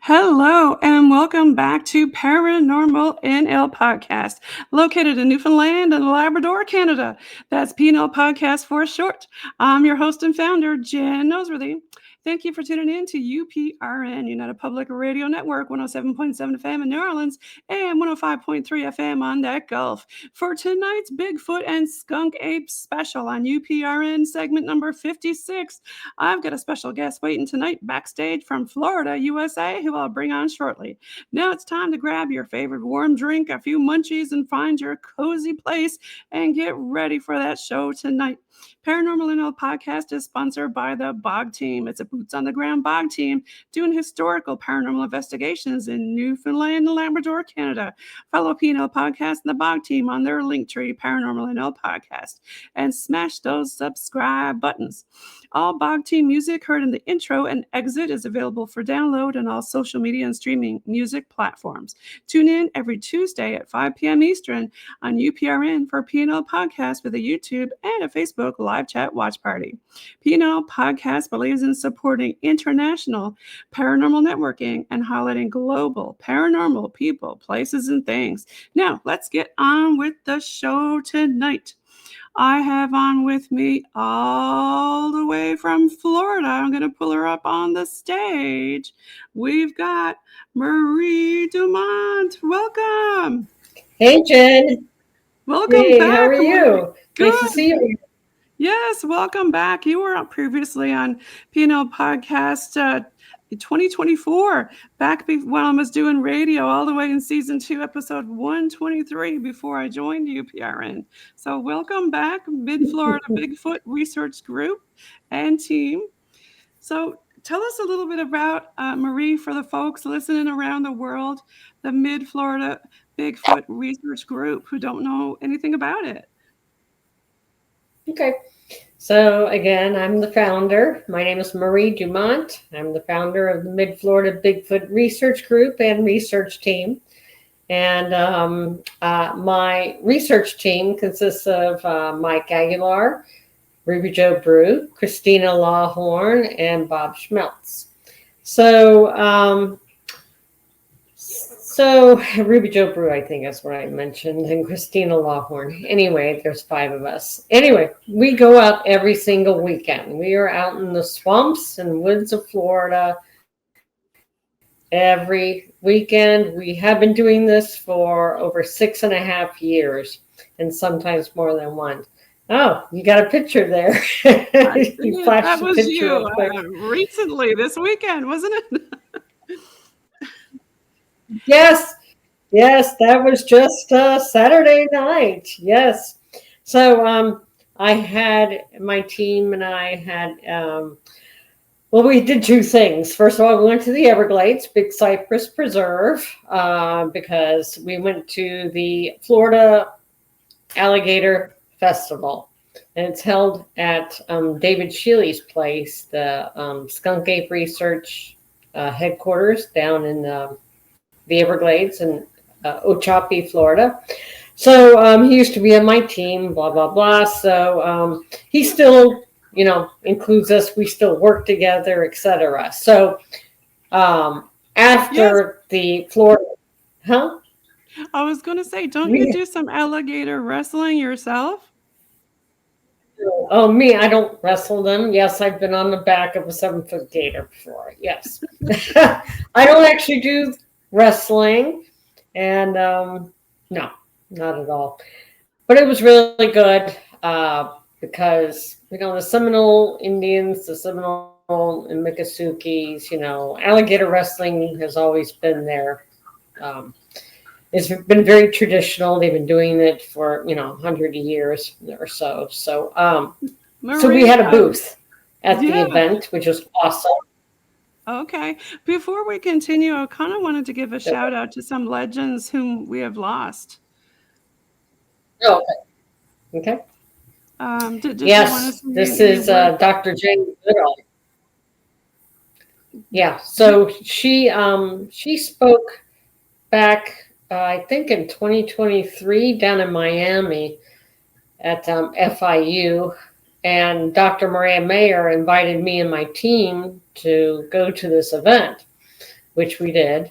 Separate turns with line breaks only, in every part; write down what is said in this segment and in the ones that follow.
Hello, and welcome back to Paranormal NL Podcast, located in Newfoundland and Labrador, Canada. That's PNL Podcast for short. I'm your host and founder, Jen Noseworthy. Thank you for tuning in to UPRN, United Public Radio Network, 107.7 FM in New Orleans and 105.3 FM on that Gulf. For tonight's Bigfoot and Skunk Apes special on UPRN segment number 56, I've got a special guest waiting tonight backstage from Florida, USA, who I'll bring on shortly. Now it's time to grab your favorite warm drink, a few munchies, and find your cozy place and get ready for that show tonight. Paranormal NL Podcast is sponsored by the Bog Team. It's a boots-on-the-ground Bog Team doing historical paranormal investigations in Newfoundland and Labrador, Canada. Follow PNL Podcast and the Bog Team on their Linktree, Paranormal NL Podcast, and smash those subscribe buttons. All Bog Team music heard in the intro and exit is available for download on all social media and streaming music platforms. Tune in every Tuesday at 5 p.m. Eastern on UPRN for PNL Podcast with a YouTube and a Facebook live chat watch party. PNL Podcast believes in supporting international paranormal networking and highlighting global paranormal people, places, and things. Now, let's get on with the show tonight. I have on with me all the way from Florida. I'm going to pull her up on the stage. We've got Marie Dumont. Welcome.
Hey, Jen.
Welcome
hey,
back.
How are you?
Good.
Nice to see you.
Yes, welcome back. You were previously on PNL Podcast 2024, back when I was doing radio all the way in season 2, episode 123, before I joined UPRN. So welcome back, Mid-Florida Bigfoot Research Group and team. So tell us a little bit about Marie for the folks listening around the world, the Mid-Florida Bigfoot Research Group who don't know anything about it.
Okay. So again, I'm the founder. My name is Marie Dumont. I'm the founder of the Mid-Florida Bigfoot Research Group and research team. And my research team consists of Mike Aguilar, Ruby Jo Brew, Christina Lawhorn, and Bob Schmeltz. So Ruby Jo Brew, I think is what I mentioned, and Christina Lawhorn. Anyway, there's 5 of us. Anyway, we go out every single weekend. We are out in the swamps and woods of Florida every weekend. We have been doing this for over 6.5 years, and sometimes more than one. Oh, you got a picture there.
You flashed that was you recently this weekend, wasn't it?
Yes, that was just Saturday night. Yes. So I had my team and I had, we did 2 things. First of all, we went to the Everglades, Big Cypress Preserve, because we went to the Florida Alligator Festival. And it's held at David Shealy's place, the Skunk Ape Research headquarters down in the Everglades in Ochopee, Florida. So he used to be on my team, blah, blah, blah. So he still, includes us. We still work together, etc. So after the Florida,
I was going to say, don't you do some alligator wrestling yourself?
Oh, me, I don't wrestle them. Yes, I've been on the back of a 7-foot gator before. Yes. I don't actually do wrestling, and no, not at all. But it was really good because the Seminole Indians, the Seminole and Miccosukes, alligator wrestling has always been there. It's been very traditional. They've been doing it for 100 years or so. So we had a booth at the event, which was awesome.
Okay. Before we continue, I kind of wanted to give a shout out to some legends whom we have lost.
Oh, okay.
Yes,
this is Dr. Jane Goodall. Yeah, so she spoke back I think in 2023 down in Miami at FIU, and Dr. Maria Mayer invited me and my team to go to this event, which we did.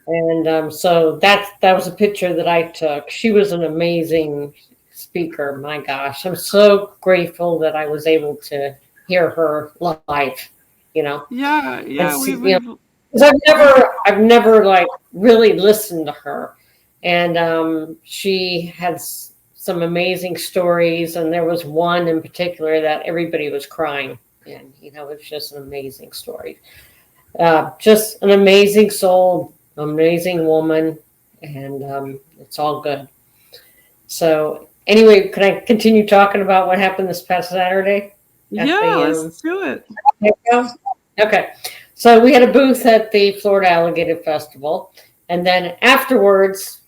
And so that was a picture that I took. She was an amazing speaker. My gosh, I'm so grateful that I was able to hear her live. You know,
Yeah,
and
yeah,
see,
we've
'cause I've never like really listened to her, and she had some amazing stories, and there was one in particular that everybody was crying, and it was just an amazing story. Just an amazing soul, amazing woman, and it's all good. So anyway, can I continue talking about what happened this past Saturday at
yeah,
the
let's do it.
Okay. So we had a booth at the Florida Alligator Festival, and then afterwards,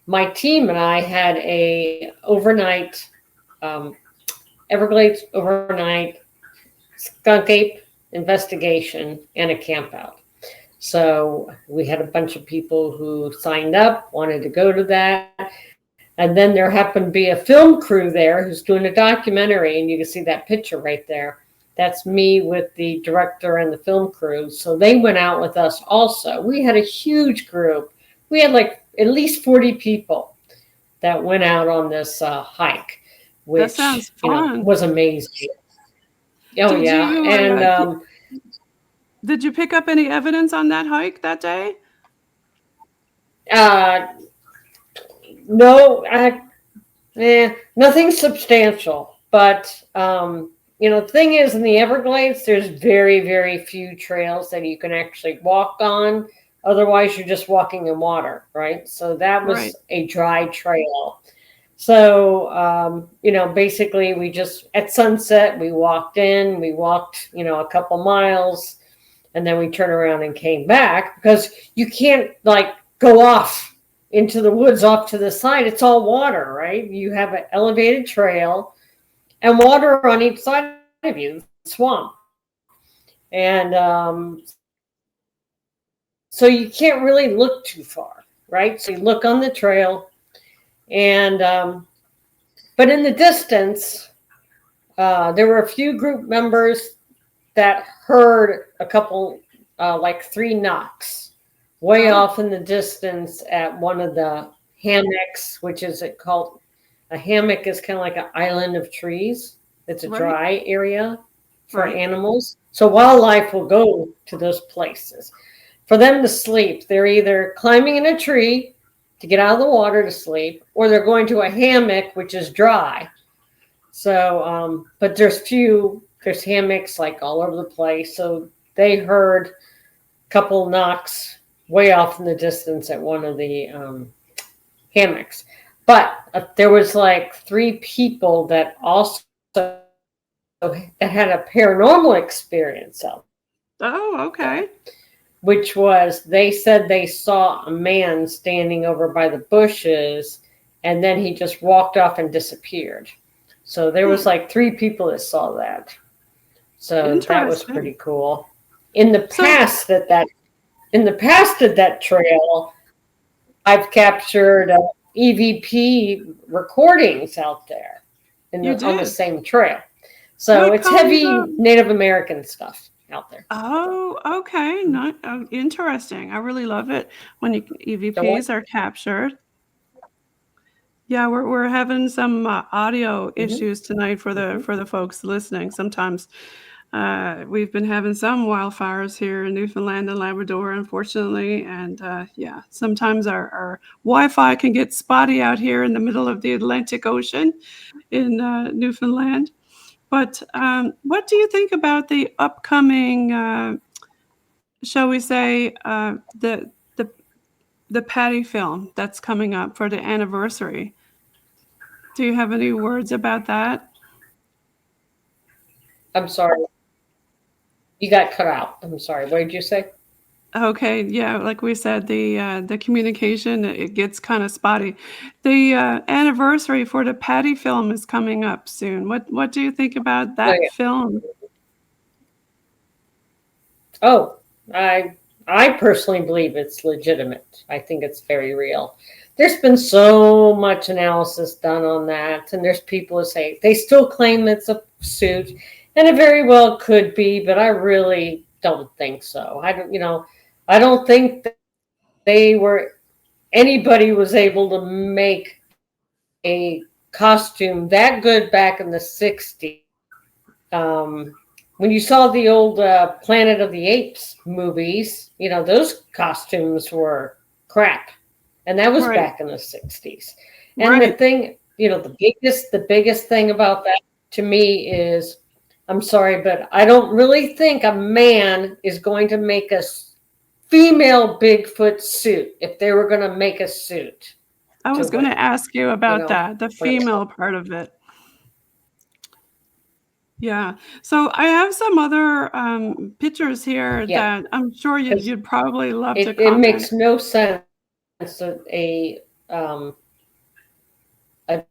my team and I had a overnight Everglades overnight skunk ape investigation and a camp out. So we had a bunch of people who signed up, wanted to go to that. And then there happened to be a film crew there who's doing a documentary, and you can see that picture right there. That's me with the director and the film crew. So they went out with us also. We had a huge group. We had like at least 40 people that went out on this hike,
That sounds
which
fun.
was amazing. Oh
Did
yeah,
you
and
did you pick up any evidence on that hike that day?
uh, no, nothing substantial. But the thing is, in the Everglades, there's very, very few trails that you can actually walk on. Otherwise, you're just walking in water, right? So that
Right.
was a dry trail. So, basically, we just at sunset we walked in. We walked, a couple miles, and then we turned around and came back because you can't like go off into the woods off to the side. It's all water, right? You have an elevated trail and water on each side of you, swamp. And so you can't really look too far, right? So you look on the trail, and but in the distance, there were a few group members that heard a couple, like 3 knocks way
Oh,
off in the distance at one of the hammocks, which is it called a hammock is kind of like an island of trees. It's a
right,
dry area for
right.
animals. So wildlife will go to those places. For them to sleep, they're either climbing in a tree to get out of the water to sleep, or they're going to a hammock, which is dry. So, but there's hammocks like all over the place. So they heard a couple knocks way off in the distance at one of the hammocks. But there was like 3 people that also that had a paranormal experience out
Oh,
there,
okay.
which was they said they saw a man standing over by the bushes, and then he just walked off and disappeared. So there was
Hmm.
like 3 people that saw that. So that was
Interesting.
pretty cool. In the
So
past at that in the past at that trail, I've captured EVP recordings out there
you
on the
did.
same trail. So
What
it's
kind
heavy
of
Native American stuff out there.
Oh, okay. Not interesting. I really love it when
The what?
EVPs are captured. Yeah, we're having some audio
Mm-hmm.
issues tonight for
Mm-hmm.
the folks listening. Sometimes we've been having some wildfires here in Newfoundland and Labrador, unfortunately, and yeah, sometimes our Wi-Fi can get spotty out here in the middle of the Atlantic Ocean in Newfoundland. But what do you think about the upcoming, shall we say, the Patty film that's coming up for the anniversary? Do you have any words about that?
I'm sorry. You got cut out. I'm sorry. What did you say?
Okay, yeah, like we said, the communication it gets kind of spotty. The anniversary for the Patty film is coming up soon. What do you think about
Oh
that
yeah.
film?
Oh, I I personally believe it's legitimate. I think it's very real. There's been so much analysis done on that, and there's people who say they still claim it's a suit, and it very well could be, but I really don't think so. I don't think they were anybody was able to make a costume that good back in the 60s. When you saw the old Planet of the Apes movies, those costumes were crap. And that was
Right.
back in the 60s. And
Right.
the thing, the biggest thing about that to me is, I'm sorry, but I don't really think a man is going to make a female Bigfoot suit if they were going to make a suit
I
to
was going to
wear,
ask you about that, the
when it
female part of it. Yeah. So I have some other pictures here
yeah,
that I'm sure
because
you'd probably love to
it
comment.
makes no sense that um, a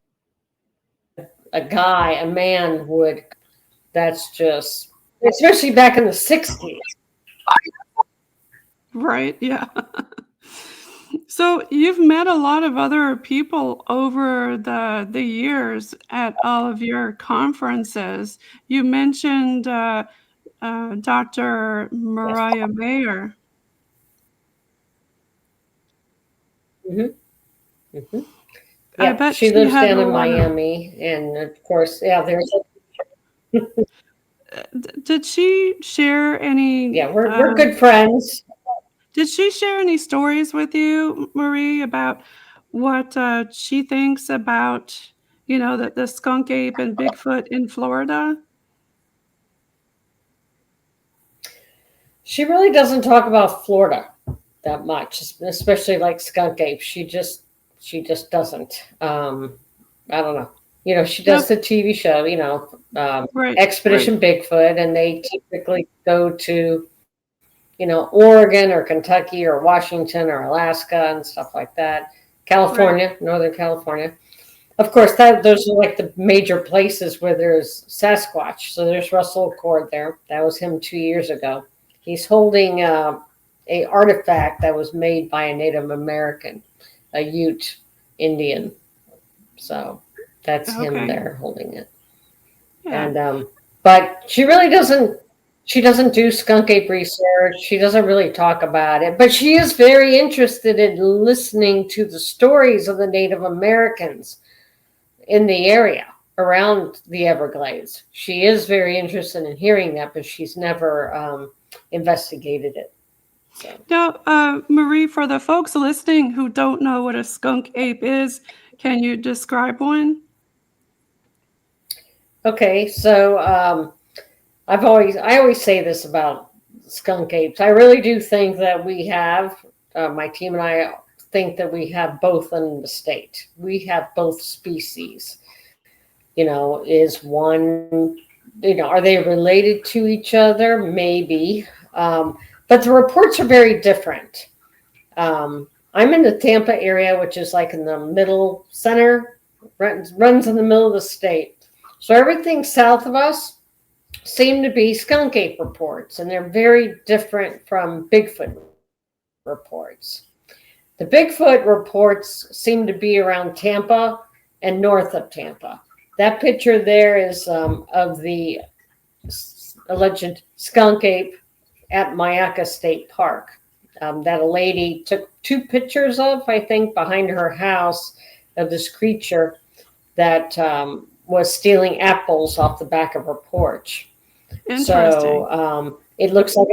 a guy, a man would. That's just, especially back in the 60s.
Right. Yeah. So you've met a lot of other people over the years at all of your conferences. You mentioned Dr.
Yes.
Mariah Mayer.
hmm hmm
I
Yep.
bet
She
she
lives
had
down
a
in
lot of.
Miami. And of course, yeah,
Did she share any?
yeah, we're good friends.
Did she share any stories with you, Marie, about what she thinks about the skunk ape and Bigfoot in Florida?
She really doesn't talk about Florida that much, especially like skunk apes. She just doesn't. I don't know. She
No,
does the TV show,
right, right,
Expedition Bigfoot, and they typically go to, Oregon or Kentucky or Washington or Alaska and stuff like that.
right.
California, Northern California. Of course, those are like the major places where there's Sasquatch. So there's Russell Cord there. That was him 2 years ago. He's holding a artifact that was made by a Native American, a Ute Indian. So that's him
Okay,
there holding it.
yeah.
And but she really doesn't. She doesn't do skunk ape research. She doesn't really talk about it, but she is very interested in listening to the stories of the Native Americans in the area around the Everglades. She is very interested in hearing that, but she's never investigated it. So,
Now, Marie, for the folks listening who don't know what a skunk ape is, can you describe one?
okay, so I always say this about skunk apes. I really do think that we have, my team and I think that we have both in the state. We have both species. Is one, are they related to each other? Maybe. But the reports are very different. I'm in the Tampa area, which is like in the middle center, runs in the middle of the state. So everything south of us seem to be skunk ape reports, and they're very different from Bigfoot reports. The Bigfoot reports seem to be around Tampa and north of Tampa. That picture there is of the alleged skunk ape at Mayaca State Park, that a lady took 2 pictures of, I think, behind her house, of this creature that was stealing apples off the back of her porch.
Interesting.
So it looks like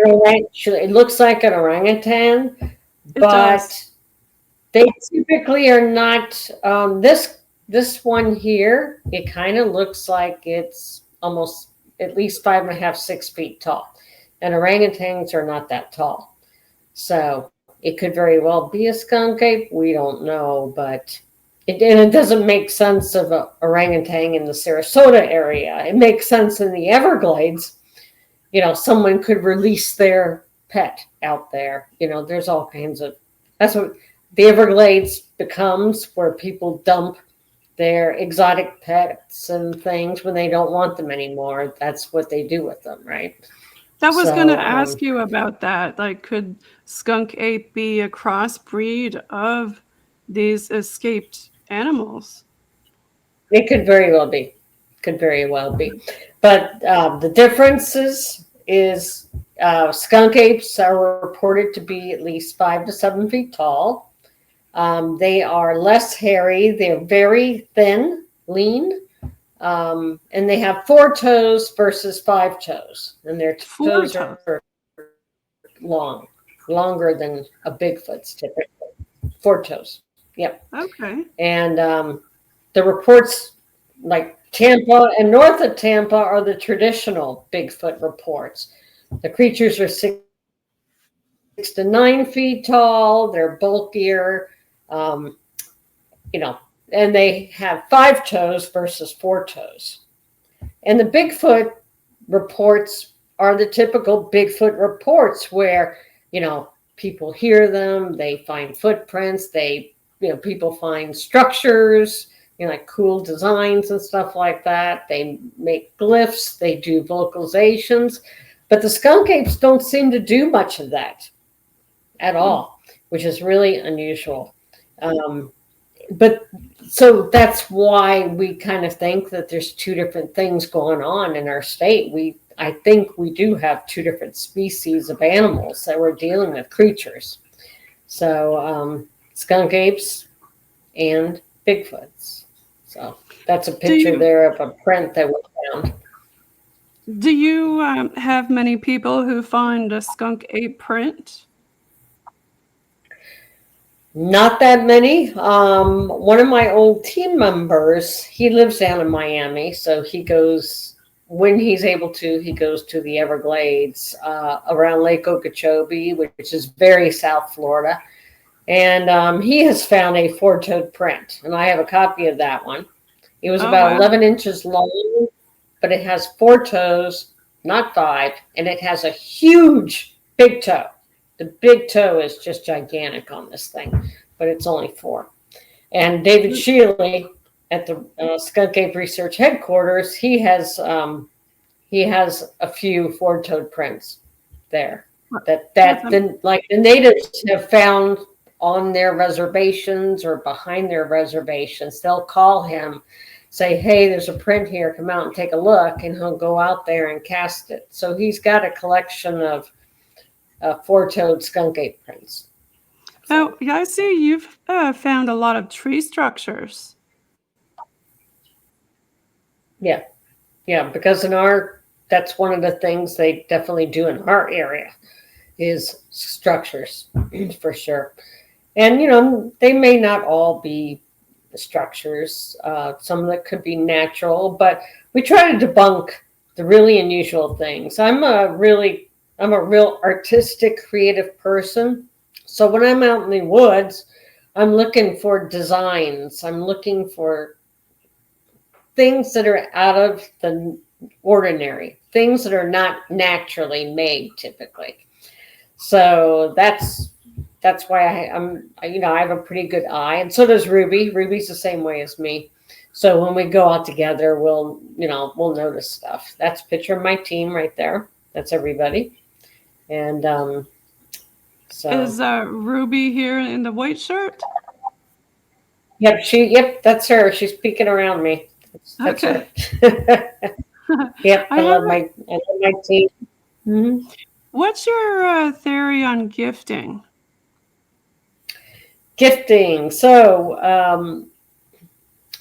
an orangutan,
It does.
but they typically are not. This one here, it kind of looks like it's almost at least 5.5, 6 feet tall, and orangutans are not that tall. So it could very well be a skunk ape. We don't know, but it doesn't make sense of a orangutan in the Sarasota area. It makes sense in the Everglades. Someone could release their pet out there. There's all kinds of. That's what the Everglades becomes, where people dump their exotic pets and things when they don't want them anymore. That's what they do with them, right?
That was going to
So
ask you about that. Like, could skunk ape be a crossbreed of these escaped animals?
it could very well be. Could very well be. But the differences is skunk apes are reported to be at least 5 to 7 feet tall. They are less hairy. They're very thin, lean, and they have 4 toes versus 5 toes, and their
Four
toes
toes.
are long, longer than a Bigfoot's typically. 4 toes. Yep.
Okay.
And the reports, like Tampa and north of Tampa, are the traditional Bigfoot reports. The creatures are 6 to 9 feet tall. They're bulkier, um, you know, and they have 5 toes versus 4 toes. And the Bigfoot reports are the typical Bigfoot reports where, people hear them, they find footprints, people find structures, like cool designs and stuff like that. They make glyphs, they do vocalizations, but the skunk apes don't seem to do much of that at all, which is really unusual. But so that's why we kind of think that there's 2 different things going on in our state. I think we do have 2 different species of animals that we're dealing with, creatures. So skunk apes and Bigfoots. So that's a picture there of a print that we found.
Do you have many people who find a skunk ape print?
Not that many. One of my old team members, he lives down in Miami, so he goes when he's able to. He goes to the Everglades around Lake Okeechobee, which is very South Florida, and he has found a 4-toed print, and I have a copy of that one. It was about 11 inches long, but it has 4 toes, not 5, and it has a huge big toe. The big toe is just gigantic on this thing, but it's only 4. And David Shealy at the Skunk Ape Research Headquarters, he has a few 4-toed prints there that the natives have found on their reservations or behind their reservations. They'll call him, say, "Hey, there's a print here. Come out and take a look," and he'll go out there and cast it. So he's got a collection of 4-toed skunk ape prints.
So. Oh, yeah, I see you've found a lot of tree structures.
Yeah, because that's one of the things they definitely do in our area is structures for sure. And, they may not all be structures. Some of it could be natural, but we try to debunk the really unusual things. I'm a real artistic, creative person. So when I'm out in the woods, I'm looking for designs. I'm looking for things that are out of the ordinary, things that are not naturally made typically. So that's why I have a pretty good eye, and so does Ruby. Ruby's the same way as me. So when we go out together, we'll notice stuff. That's a picture of my team right there. That's everybody. And so
Is Ruby here in the white shirt?
Yep, that's her. She's peeking around me. That's
okay.
her. Yep, I love my team. Mm-hmm.
What's your theory on gifting?
Gifting. So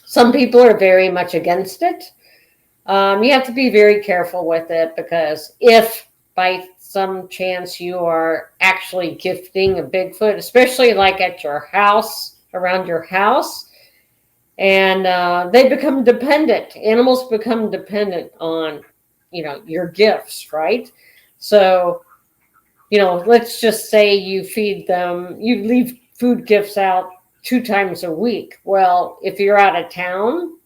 some people are very much against it. You have to be very careful with it, because if by some chance you are actually gifting a Bigfoot, especially like at your house, around your house, and they become dependent. Animals become dependent on, your gifts, right? So, let's just say you feed them, you leave food gifts out 2 times a week. Well, if you're out of town,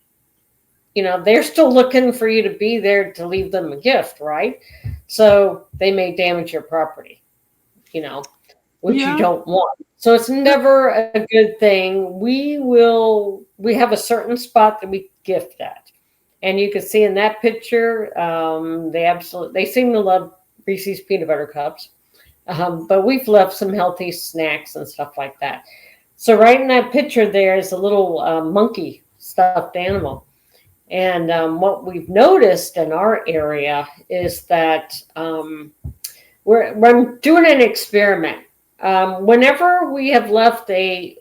they're still looking for you to be there to leave them a gift, right? So they may damage your property, which you don't want. So it's never a good thing. We have a certain spot that we gift at. And you can see in that picture, they seem to love Reese's peanut butter cups. But we've left some healthy snacks and stuff like that. So right in that picture there is a little monkey stuffed animal. And what we've noticed in our area is that we're doing an experiment. Whenever we have left a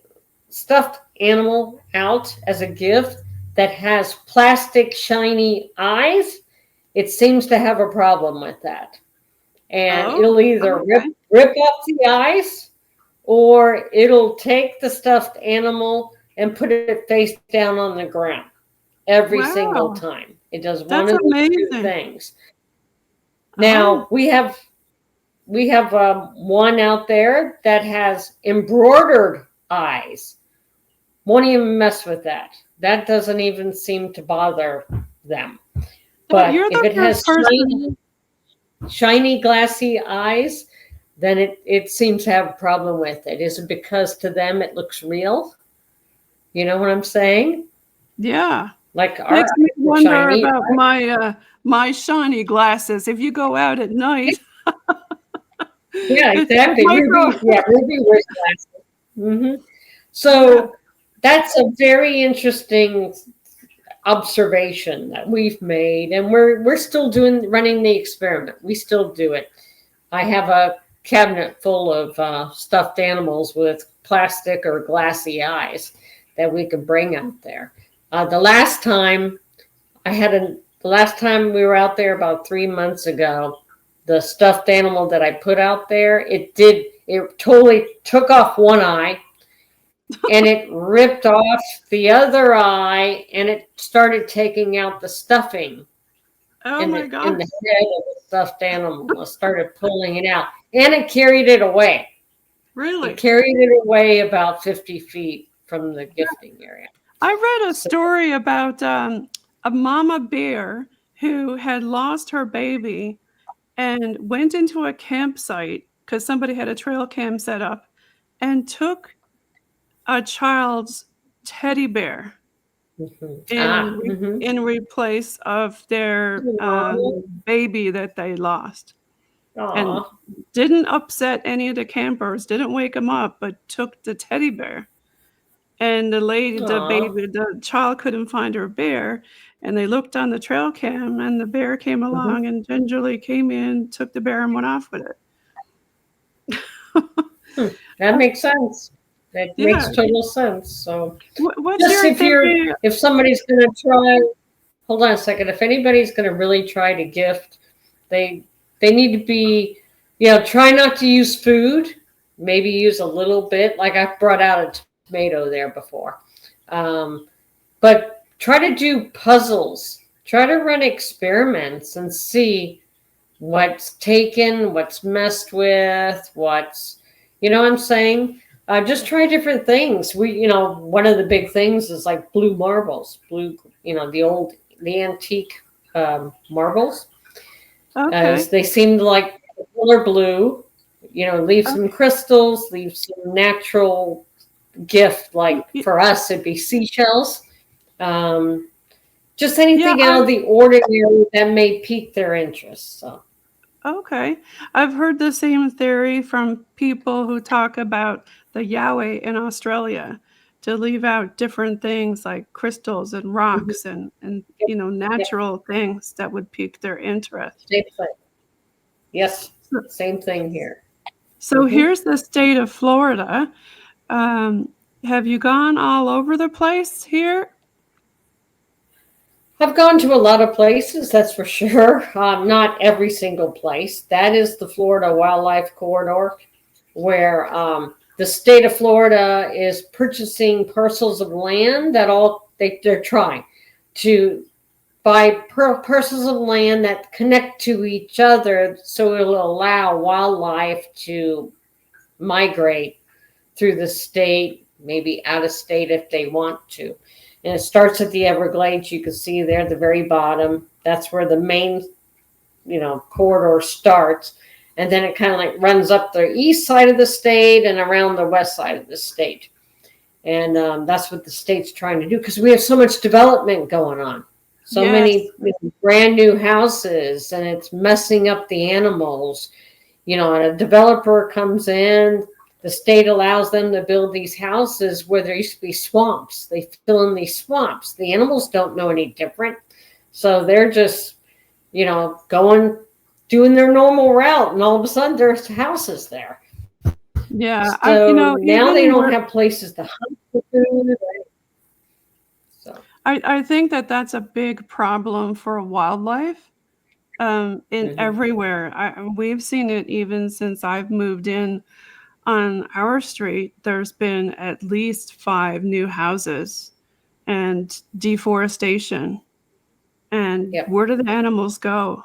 stuffed animal out as a gift that has plastic shiny eyes, it seems to have a problem with that. And
Oh,
it'll either
okay.
rip off the eyes, or it'll take the stuffed animal and put it face down on the ground every single
Wow.
time. It does one
That's
of those two
amazing.
things.
Oh,
Now we have one out there that has embroidered eyes. Won't even mess with that. That doesn't even seem to bother them.
well,
But
you're
if
the
it
first
has
person.
shiny, glassy eyes, then it seems to have a problem with it. Is it because to them it looks real? You know what I'm saying?
Yeah.
Like our
Makes
eyes
me
are
wonder
shiny,
about
right?
my shiny glasses. If you go out at night,
Yeah,
it
exactly.
might go.
Ruby wears glasses.
Yeah.
So that's a very interesting observation that we've made, and we're still running the experiment. We still do it. I have a cabinet full of stuffed animals with plastic or glassy eyes that we could bring out there. The last time the last time we were out there about 3 months ago, the stuffed animal that I put out there, it totally took off one eye and it ripped off the other eye, and it started taking out the stuffing
Oh
in
my
the
God.
head of the stuffed animal. It started pulling it out, and it carried it away. It
Really?
carried it away about 50 feet from the gifting area.
I read a
So,
story about a mama bear who had lost her baby and went into a campsite because somebody had a trail cam set up and took a child's teddy bear
mhm.
in replace of their baby that they lost, and
Aw.
didn't upset any of the campers, didn't wake them up, but took the teddy bear. And
Aw.
the child couldn't find her bear, and they looked on the trail cam, and the bear came
Mhm.
along and gingerly came in, took the bear, and went off with it.
Hmm. That makes sense. That
Yeah.
makes total sense. So
What's
just
your theory?
if somebody's going to try, hold on a second. If anybody's going to really try to gift, they they need to be, try not to use food. Maybe use a little bit. Like I've brought out a tomato there before. Um, but try to do puzzles. Try to run experiments and see what's taken, what's messed with, you know what I'm saying? Just try different things. One of the big things is like blue marbles, the antique marbles.
Okay.
They seem like the color blue. Leave some
Okay.
crystals, leave some natural gift. Like for us, it'd be seashells. Um, just
Yeah,
anything out
I've
of the ordinary that may pique their interest. So.
okay. I've heard the same theory from people who talk about the Yowie in Australia, to leave out different things like crystals and
Mhm.
rocks and
Yep, yep,
natural things that would pique their interest.
same thing. Yes,
So
same thing here.
so
hmm
here's the state of Florida. Um, have you gone all over the place here?
I've gone to a lot of places, that's for sure. Not every single place. That is the Florida Wildlife Corridor, where the state of Florida is purchasing parcels of land that they're trying to buy parcels of land that connect to each other, so it'll allow wildlife to migrate through the state, maybe out of state if they want to. And it starts at the Everglades. You can see there at the very bottom. That's where the main, corridor starts. And then it kind of like runs up the east side of the state and around the west side of the state. And that's what the state's trying to do because we have so much development going on. So
Yes.
many brand new houses, and it's messing up the animals. And a developer comes in, the state allows them to build these houses where there used to be swamps. They fill in these swamps. The animals don't know any different. So they're just, doing their normal route, and all of a sudden there's houses there.
Yeah.
So now they
Even
don't
where
have places to hunt for food. So,
I think that that's a big problem for wildlife. In
mhm.
everywhere. We've seen it even since I've moved in on our street. There's been at least 5 new houses and deforestation. And
Yep.
where do the animals go?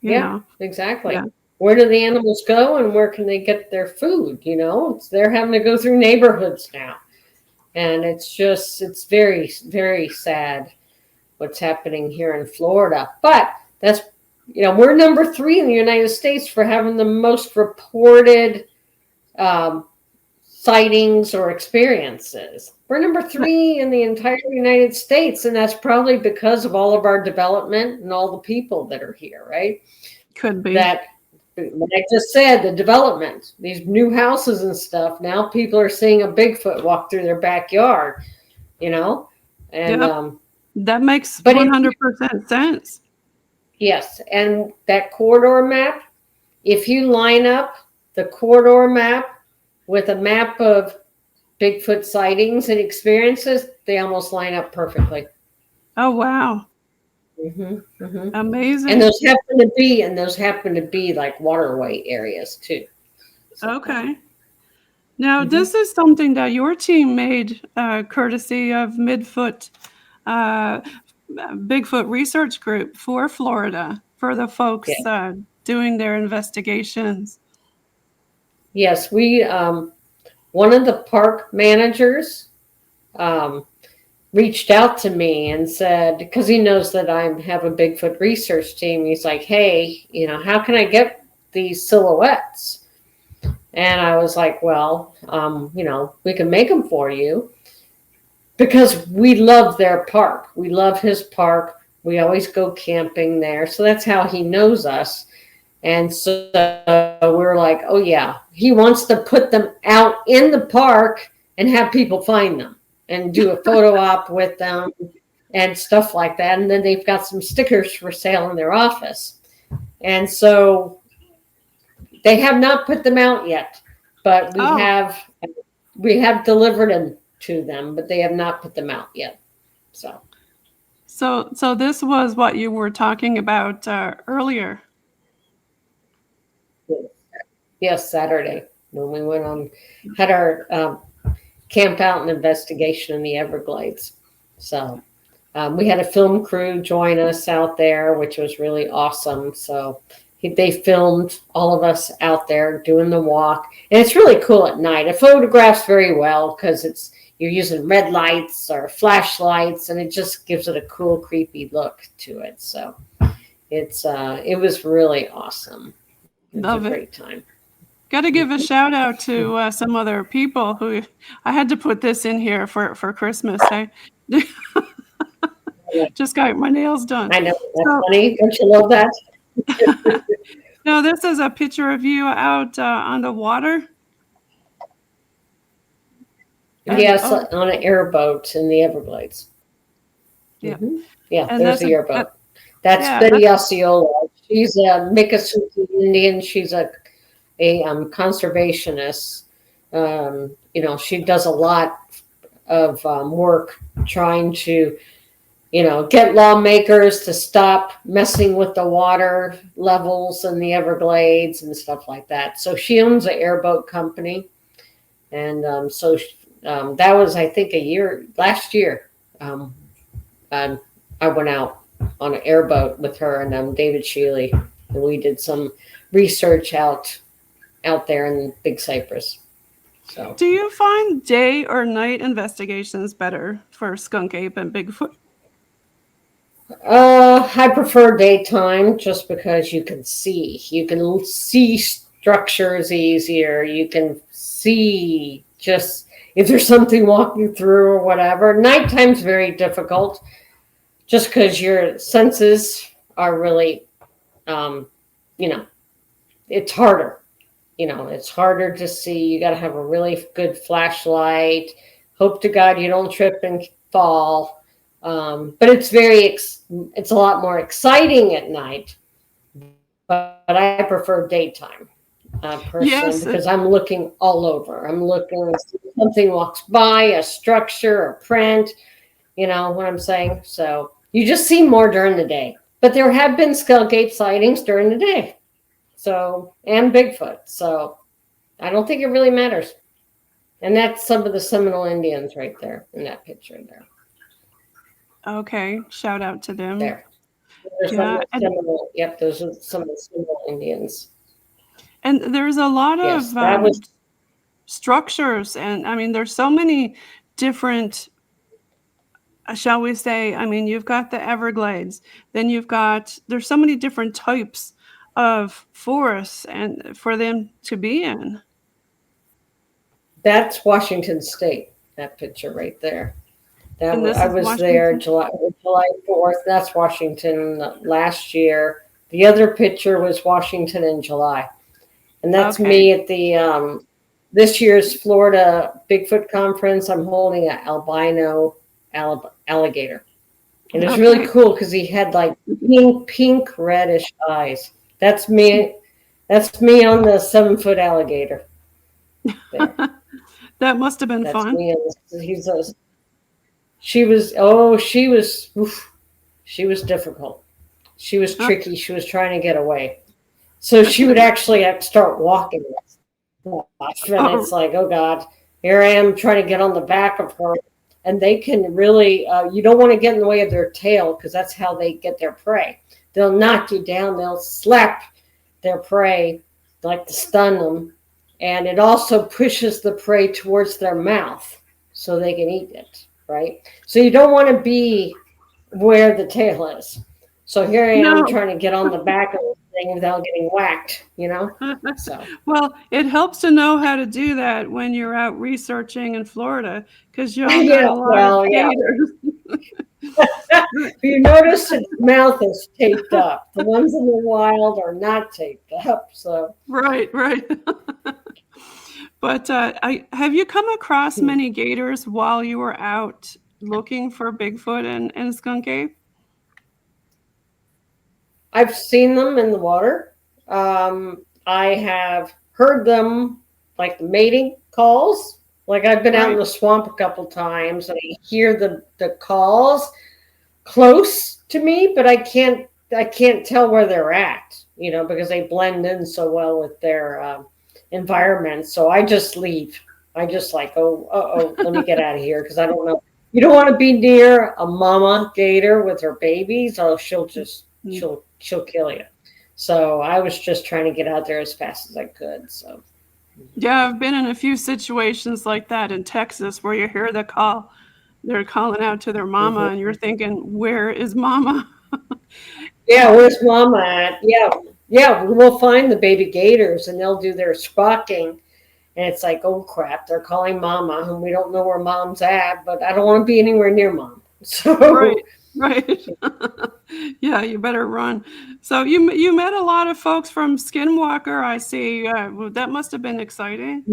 You
Yeah,
know?
exactly.
Yeah.
Where do the animals go, and where can they get their food? They're having to go through neighborhoods now. And it's very, very sad what's happening here in Florida. But we're number 3 in the United States for having the most reported um, sightings or experiences. We're number
That
3 in the entire United States, and that's probably because of all of our development and all the people that are here, right?
could be.
That, like I just said, the development, these new houses and stuff. Now people are seeing a Bigfoot walk through their backyard, you know, and
Yep. That makes
but if
100% sense.
yes, and that corridor map, if you line up the corridor map with a map of Bigfoot sightings and experiences, they almost line up perfectly.
Oh, wow.
Hmm. Hmm. And
Amazing.
those happen to be like waterway areas too. So,
Okay. Now,
mhm.
this is something that your team made courtesy of uh, Bigfoot Research Group for Florida for the
Yeah.
folks doing their investigations.
Yes, one of the park managers um, reached out to me and said, because he knows that I have a Bigfoot research team, he's like, hey, how can I get these silhouettes? And I was like, well, we can make them for you because we love their park. We love his park. We always go camping there. So that's how he knows us. And so we're like, oh, yeah, he wants to put them out in the park and have people find them and do a photo op with them and stuff like that. And then they've got some stickers for sale in their office. And so they have not put them out yet, but we
Oh,
have we have delivered them to them, but they have not put them out yet. So
so this was what you were talking about earlier.
yes, Saturday when we had our camp out and investigation in the Everglades. So we had a film crew join us out there, which was really awesome. So they filmed all of us out there doing the walk, and it's really cool at night. It photographs very well because you're using red lights or flashlights, and it just gives it a cool, creepy look to it. So it was really awesome. It was a
Love it.
great time.
Got to give a shout out to some other people who I had to put this in here for Christmas. I just got my nails done.
I know that's
So
funny. Don't you love that?
no, this is a picture of you out on the water. And
Yes,
oh,
on an airboat in the Everglades.
yeah,
Yeah,
and
there's
that's
the airboat. That's
yeah,
Betty Osceola. She's a Miccosukee Indian. She's a conservationist. She does a lot of work trying to, get lawmakers to stop messing with the water levels in the Everglades and stuff like that. So she owns an airboat company, and that was, I think, last year. I, I went out on an airboat with her and David Shealy, and we did some research out there in Big Cypress. So
do you find day or night investigations better for skunk ape and Bigfoot?
I prefer daytime just because you can see structures easier. You can see just if there's something walking through or whatever. Nighttime's very difficult. just because your senses are really, you know, it's harder. It's harder to see. You got to have a really good flashlight. Hope to God you don't trip and fall. But it's a lot more exciting at night. But I prefer daytime personally
Yes.
because I'm looking all over. I'm looking, something walks by, a structure, a print. You know what I'm saying? So you just see more during the day. But there have been Skunk Ape sightings during the day. So, and Bigfoot. So I don't think it really matters. And that's some of the Seminole Indians right there in that picture there.
Okay. Shout out to them.
There. There's some
Yeah.
of the Seminole, yep, those are some of the Seminole Indians.
And there's a lot
Yes,
of
that was
structures. And I mean, there's so many different, shall we say, I mean, you've got the Everglades, then there's so many different types of forests and for them to be in.
that's Washington State, that picture right there.
And this
I
is
was there
Washington.
July 4th. That's Washington last year. The other picture was Washington in July. And that's
Okay.
me at the this year's Florida Bigfoot conference. I'm holding an albino alligator. And it's really
Okay.
cool because he had like pink reddish eyes. That's me. That's me on the 7-foot alligator. There.
That must have been
That's
fun.
me. He's a. She was. Oh, she was. Oof, she was difficult. She was
Uh,
tricky. She was trying to get away. So she would actually have to start walking. And
oh,
it's like, oh God, here I am trying to get on the back of her. And they can really, you don't want to get in the way of their tail because that's how they get their prey. They'll knock you down, they'll slap their prey, like to stun them. And it also pushes the prey towards their mouth so they can eat it, right? So you don't want to be where the tail is. So here I am
no.
trying to get on the back of the thing without getting whacked, So.
Well, it helps to know how to do that when you're out researching in Florida because y'all got
Yeah,
a lot of
well, yeah.
gators.
You notice its mouth is taped up. The ones in the wild are not taped up. So,
Right, right. But have you come across many gators while you were out looking for Bigfoot and skunk ape?
I've seen them in the water. I have heard them, like the mating calls. Like I've been out in
Right.
the swamp a couple times and I hear the calls close to me, but I can't tell where they're at, because they blend in so well with their environment. So I just leave. I just like, let me get out of here because I don't know. You don't want to be near a mama gator with her babies, or she'll kill you. So I was just trying to get out there as fast as I could. So
Yeah, I've been in a few situations like that in Texas where you hear the call. They're calling out to their mama,
mhm.
and you're thinking, where is mama?
Yeah, where's mama at? Yeah, yeah, we'll find the baby gators and they'll do their squawking. And it's like, oh crap, they're calling mama, and we don't know where mom's at, but I don't want to be anywhere near mom. So,
Right, right. Yeah, you better run. So you met a lot of folks from Skinwalker, I see. Well, that must have been exciting.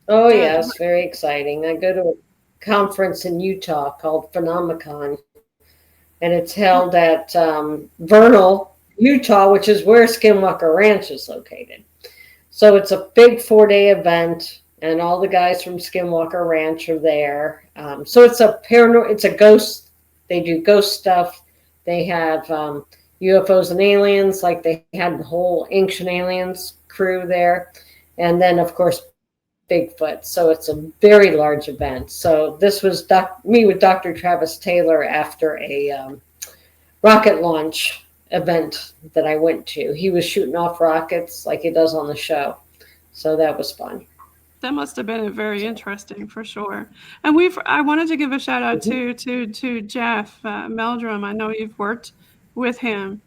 oh
Did
yes, very exciting. I go to a conference in Utah called Phenomicon, and it's held at Vernal, Utah, which is where Skinwalker Ranch is located. So it's a big 4-day event, and all the guys from Skinwalker Ranch are there. So it's it's a ghost. They do ghost stuff. They have UFOs and aliens, like they had the whole Ancient Aliens crew there, and then of course Bigfoot. So it's a very large event. So this was me with Dr. Travis Taylor after a rocket launch event that I went to. He was shooting off rockets like he does on the show. So that was fun.
that must have been very interesting for sure. And I wanted to give a shout out
Mhm.
to Jeff Meldrum. I know you've worked with him.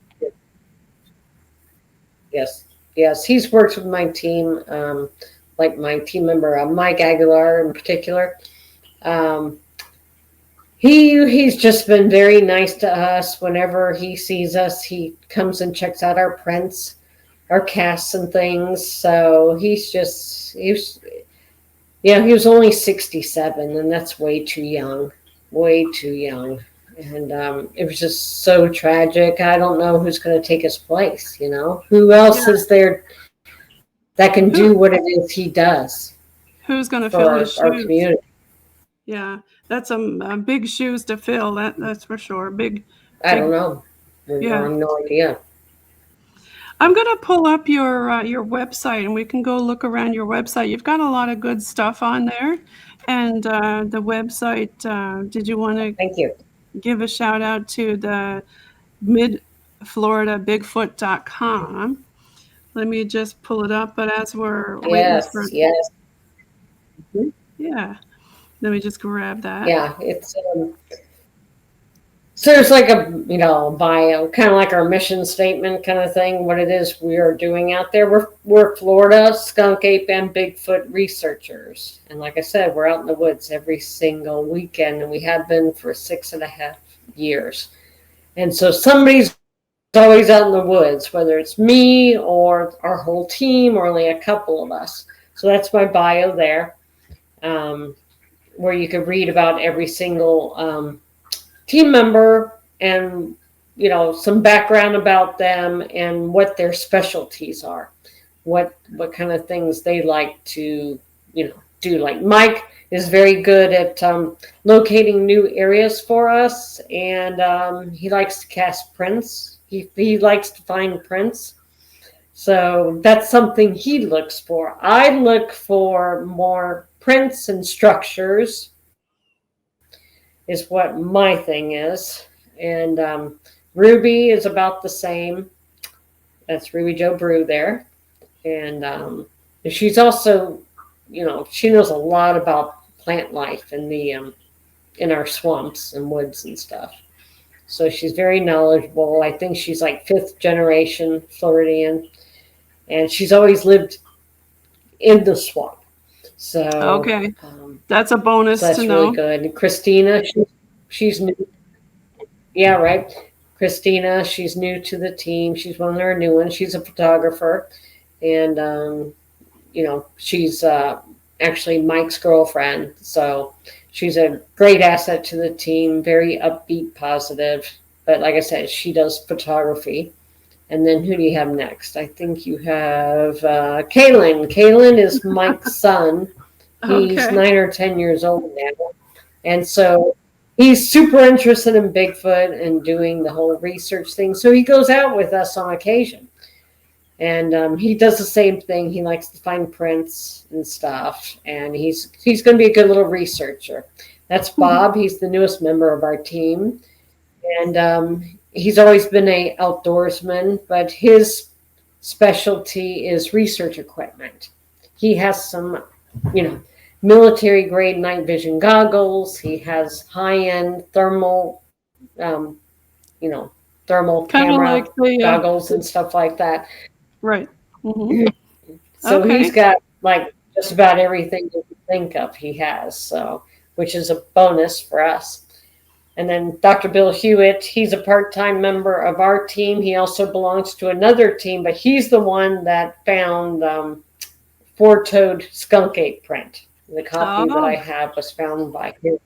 Yes. Yes. He's worked with my team, like my team member, Mike Aguilar in particular. Um, He's just been very nice to us. Whenever he sees us, he comes and checks out our prints, our casts and things. So he was only 67, and that's way too young, way too young. And it was just so tragic. I don't know who's going to take his place. Who else
Yeah.
is there that can
Who
do what it is he does
who's going to
for
fill his
our
shoes?
community?
Yeah, that's big shoes to fill. That's for sure. Big,
I don't
big.
know. I
Yeah.
have no idea.
I'm gonna pull up your website, and we can go look around your website. You've got a lot of good stuff on there, and the website. Did you want to
Thank you.
give a shout out to the Mid-Florida Bigfoot.com? Let me just pull it up. But as we're waiting for,
Yes, yes. Mhm.
yeah, let me just grab that.
Yeah, it's so there's like a bio, kind of like our mission statement kind of thing. What it is we are doing out there. We're Florida skunk ape and Bigfoot researchers, and like I said, we're out in the woods every single weekend, and we have been for 6.5 years. And so somebody's always out in the woods, whether it's me or our whole team or only a couple of us. So that's my bio there, where you could read about every single team member and some background about them and what their specialties are, what kind of things they like to do. Like Mike is very good at locating new areas for us, and he likes to cast prints. He likes to find prints, so that's something he looks for. I look for more prints and structures is what my thing is. And Ruby is about the same. That's Ruby Joe Brew there. And she's also, she knows a lot about plant life in our swamps and woods and stuff. So she's very knowledgeable. I think she's like 5th generation Floridian, and she's always lived in the swamp. So
Okay, that's a bonus to
that's really
know.
good. And Christina, she's new. Yeah, right. Christina, she's new to the team. She's one of our new ones. She's a photographer, and she's actually Mike's girlfriend. So she's a great asset to the team. Very upbeat, positive. But like I said, she does photography. And then who do you have next? I think you have Kalen. Kalen is Mike's son. He's
Okay.
9 or 10 years old now. And so he's super interested in Bigfoot and doing the whole research thing. So he goes out with us on occasion. And he does the same thing. He likes to find prints and stuff. And he's going to be a good little researcher. That's Bob. He's the newest member of our team. And he's always been an outdoorsman, but his specialty is research equipment. He has some, military grade night vision goggles. He has high end um, thermal
Kind of
camera
like the
goggles and stuff like that.
right. Hmm.
So he's
Okay.
got like just about everything you can think of. He has, so which is a bonus for us. And then Dr. Bill Hewitt, he's a part-time member of our team. He also belongs to another team, but he's the one that found four-toed skunk ape print. The copy that I
Oh,
have was found by him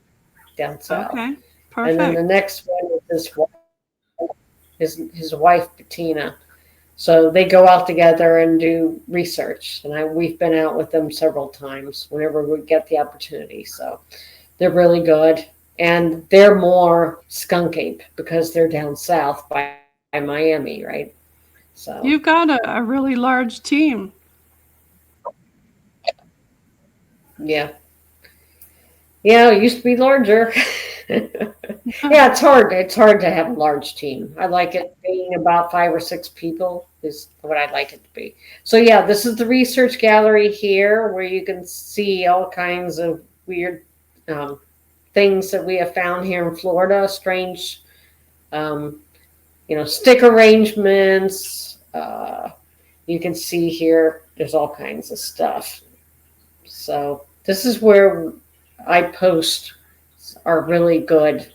down south.
okay.
And then the
Perfect.
next one is his wife Bettina. So they go out together and do research, and we've been out with them several times whenever we get the opportunity. So they're really good, and they're more skunk ape because they're down south by Miami, right? So
You've got a really large team.
yeah, yeah, it used to be larger. Yeah, it's hard. It's hard to have a large team. I like it being about 5 or 6 people is what I'd like it to be. So yeah, this is the research gallery here where you can see all kinds of weird um, things that we have found here in Florida. Strange, um, stick arrangements. You can see here. There's all kinds of stuff. So this is where I post are really good.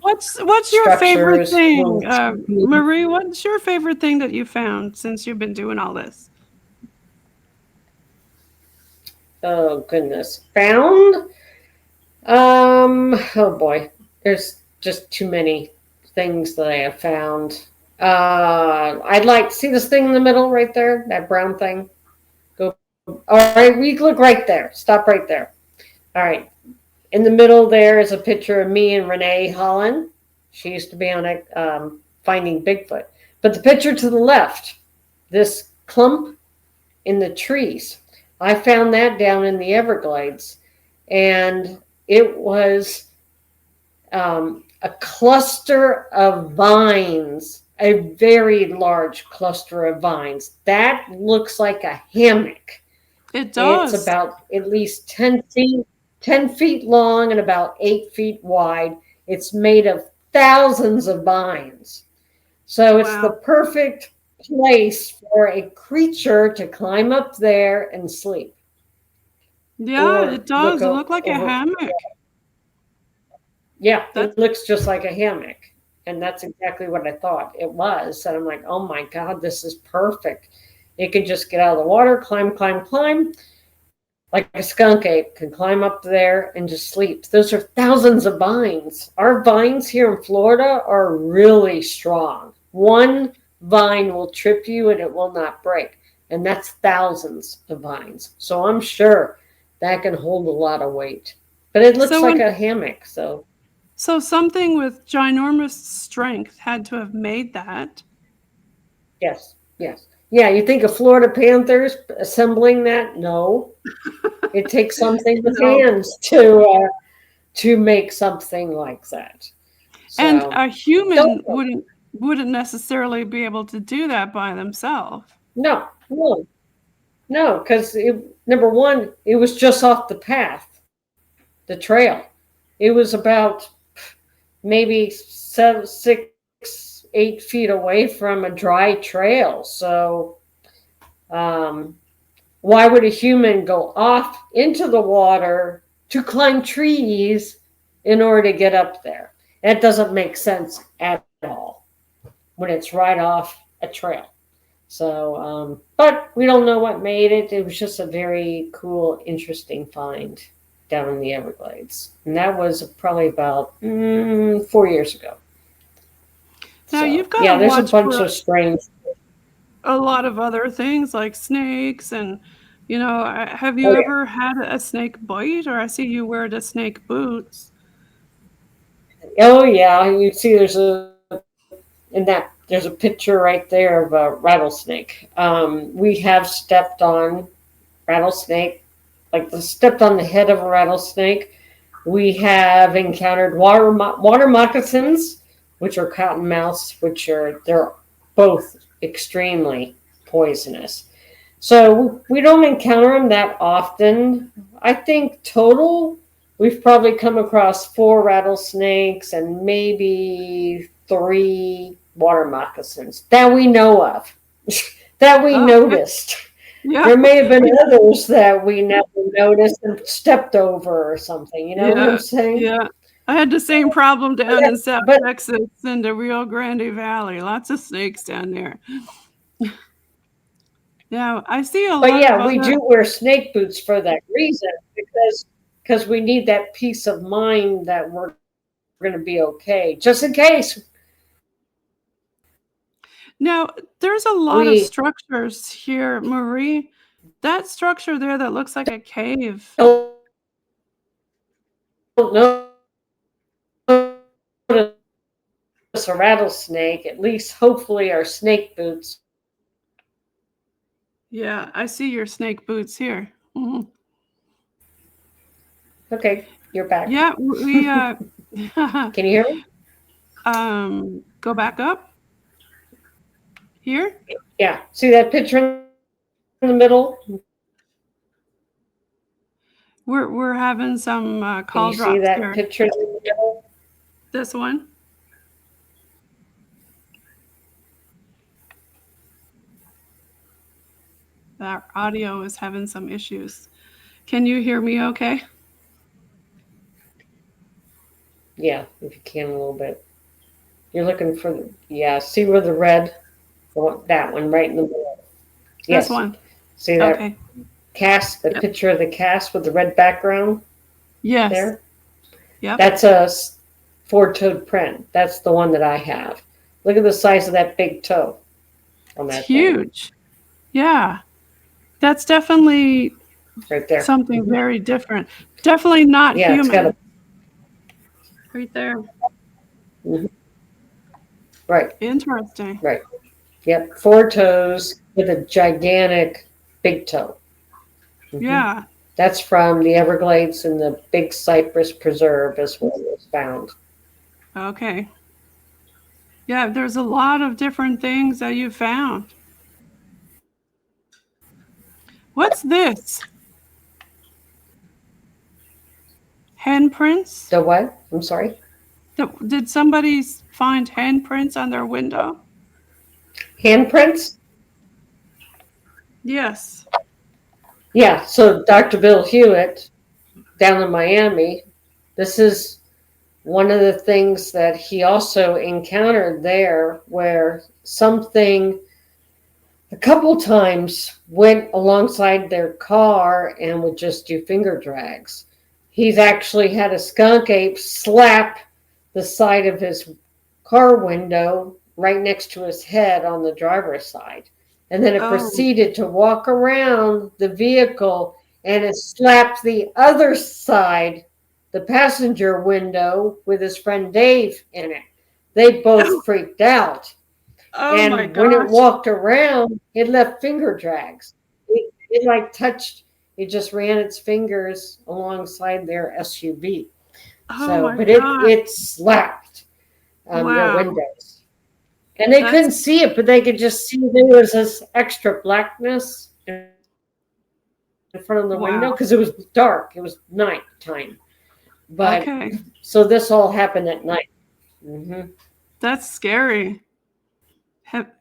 What's your favorite
Structures
thing,
will.
Marie? What's your favorite thing that you found since you've been doing all this?
Oh goodness, found. Oh boy, there's just too many things that I have found. I'd like see this thing in the middle right there, that brown thing. Go. All right, we look right there. Stop right there. All right. In the middle there is a picture of me and Renee Holland. She used to be on a Finding Bigfoot. But the picture to the left, this clump in the trees, I found that down in the Everglades, and it was a cluster of vines, a very large cluster of vines. That looks like a hammock.
It
It's
does.
about at least 10 feet long and about 8 feet wide. It's made of thousands of vines. So it's the
Wow.
perfect place for a creature to climb up there and sleep
Yeah,
or
it
look
does. It looked like a
over.
hammock.
Yeah,
That's
it looks just like a hammock. And that's exactly what I thought it was. And I'm like, oh my God, this is perfect. It can just get out of the water, climb, climb, climb, like a skunk ape can climb up there and just sleep. Those are thousands of vines. Our vines here in Florida are really strong. One vine will trip you and it will not break. And that's thousands of vines. So I'm sure that can hold a lot of weight. But it looks
so
like
when
a hammock. So,
so something with ginormous strength had to have made that.
yes, yes. Yeah, you think of Florida Panthers assembling that? No. It takes something with
No.
hands to make something like that.
And
So
a human wouldn't necessarily be able to do that by themselves.
no, no, no, because number one, it was just off the path, the trail. It was about maybe 8 feet away from a dry trail. So um, why would a human go off into the water to climb trees in order to get up there? That doesn't make sense at all when it's right off a trail. So, but we don't know what made it. It was just a very cool, interesting find down in the Everglades. And that was probably about 4 years ago.
Now
So,
you've got to
yeah, there's a
watch
bunch
for
of strange.
a lot of other things like snakes and have you
Oh, yeah.
ever had a snake bite? Or I see you wear the snake boots.
Oh, yeah. You see, there's a picture right there of a rattlesnake. We have stepped on rattlesnake, like stepped on the head of a rattlesnake. We have encountered water moccasins, which are cottonmouths, they're both extremely poisonous. So we don't encounter them that often. I think total we've probably come across 4 rattlesnakes and maybe 3 water moccasins that we know of, that we
Okay.
noticed.
Yeah.
There may have been others that we never noticed and stepped over or something. You know what I'm
Yeah.
saying?
Yeah. I had the same problem down in South
But
Texas in the Rio Grande Valley. Lots of snakes down there. Now, I see a
but
lot of
yeah, we
other.
do wear snake boots for that reason because we need that peace of mind that we're going to be okay, just in case
Now, there's a lot of
we
structures here, Marie. That structure there that looks like a cave.
don't notice a rattlesnake. At least, hopefully, our snake boots.
Yeah, I see your snake boots here. Mhm.
Okay, you're back.
Yeah, we
Can you hear me?
go back up here.
Yeah. See that picture in the middle?
We're having some
Can you
call
see that
drops here.
picture in the middle?
This one. Our audio is having some issues. Can you hear me okay?
Yeah, if you can a little bit. You're looking for the, yeah, see where the red, that one right in the middle.
This
Yes.
one.
See that
Okay.
cast, the
Yep.
picture of the cast with the red background
Yes.
there?
Yep.
That's a four-toed print. That's the one that I have. Look at the size of that big toe on
It's
that thing
huge. Yeah. That's definitely
right there.
something very different. Definitely not
Yeah, it's got a,
human. Right there.
mhm, right,
Interesting.
right. Yep, four toes with a gigantic big toe. Hmm.
Yeah.
That's from the Everglades and the Big Cypress Preserve is where it was found.
Okay. Yeah, there's a lot of different things that you found. What's this? Handprints?
The what? I'm sorry.
Did somebody find handprints on their window?
Handprints?
Yes.
Yeah, so Dr. Bill Hewitt down in Miami, this is one of the things that he also encountered there where something a couple times went alongside their car and would just do finger drags. He's actually had a skunk ape slap the side of his car window right next to his head on the driver's side. And then it
Oh,
proceeded to walk around the vehicle and it slapped the other side, the passenger window, with his friend Dave in it. They both freaked out.
oh my
And when it
gosh.
walked around, it left finger drags. It like touched, it just ran its fingers alongside their SUV.
Oh
So,
my
but
gosh.
it slapped their
Wow.
windows. And they
That's
couldn't see it, but they could just see there was this extra blackness in front of the window
wow.
because it was dark. It was nighttime. But
Okay.
so this all happened at night. Hmm.
That's scary.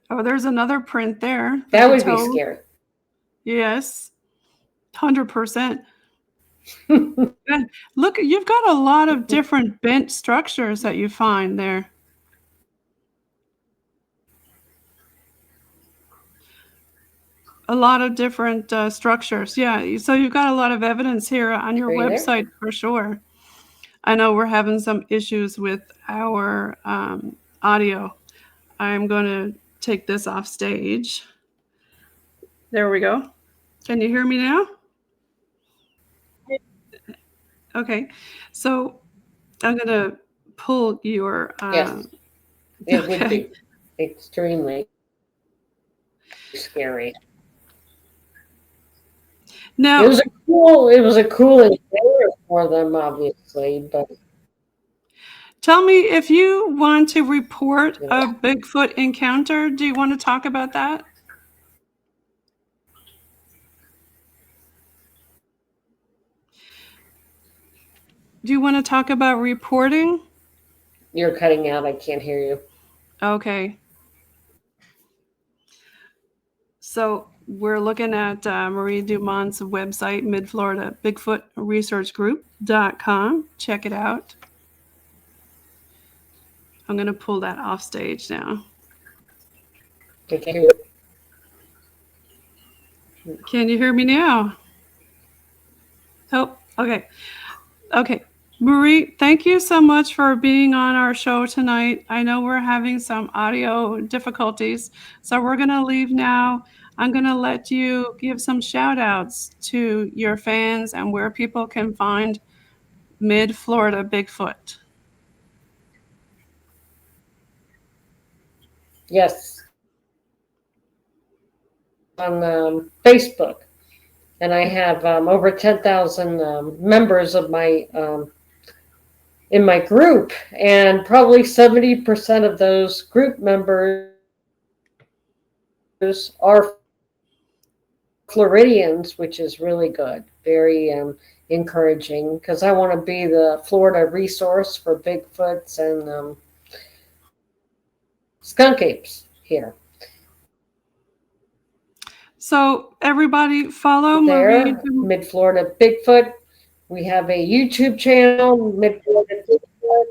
Oh, there's another print there with
That
the
would be
toe.
scary.
Yes. 100%. And look, you've got a lot of different bent structures that you find there. A lot of different structures. Yeah. So you've got a lot of evidence here on your
Are you there?
website for sure. I know we're having some issues with our audio. I'm going to take this off stage. There we go. Can you hear me now? Okay. So I'm going to pull your.
Yes, it would
Okay.
be extremely scary.
Now,
It was a cool encounter for them, obviously, but
tell me if you want to report
you know,
a Bigfoot encounter. Do you want to talk about that? Do you want to talk about reporting?
you're cutting out. I can't hear you.
Okay. So we're looking at Marie Dumont's website, Mid-Florida Bigfoot Research Group.com. Check it out. I'm going to pull that off stage now.
I can't hear you.
Can you hear me now? Oh, okay. Okay. Marie, thank you so much for being on our show tonight. I know we're having some audio difficulties, so we're going to leave now. I'm going to let you give some shout outs to your fans and where people can find Mid-Florida Bigfoot.
Yes, on Facebook, and I have over 10,000 members of my in my group, and probably 70% of those group members are Floridians, which is really good, very encouraging because I want to be the Florida resource for Bigfoots and skunk apes here.
So everybody follow Marie.
There, Mid Florida Bigfoot. We have a YouTube channel, Mid Florida Bigfoot.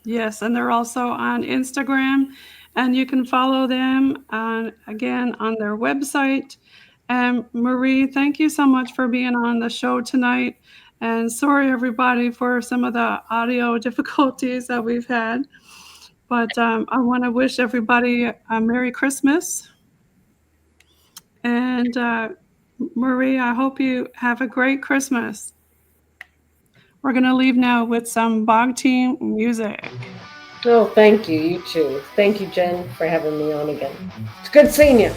Yes, and they're also on Instagram, and you can follow them on again on their website. And Marie, thank you so much for being on the show tonight. And sorry everybody for some of the audio difficulties that we've had. But I want to wish everybody a Merry Christmas. And Marie, I hope you have a great Christmas. We're going to leave now with some Bog Team music.
Oh, thank you. You too. Thank you, Jen, for having me on again. It's good seeing you.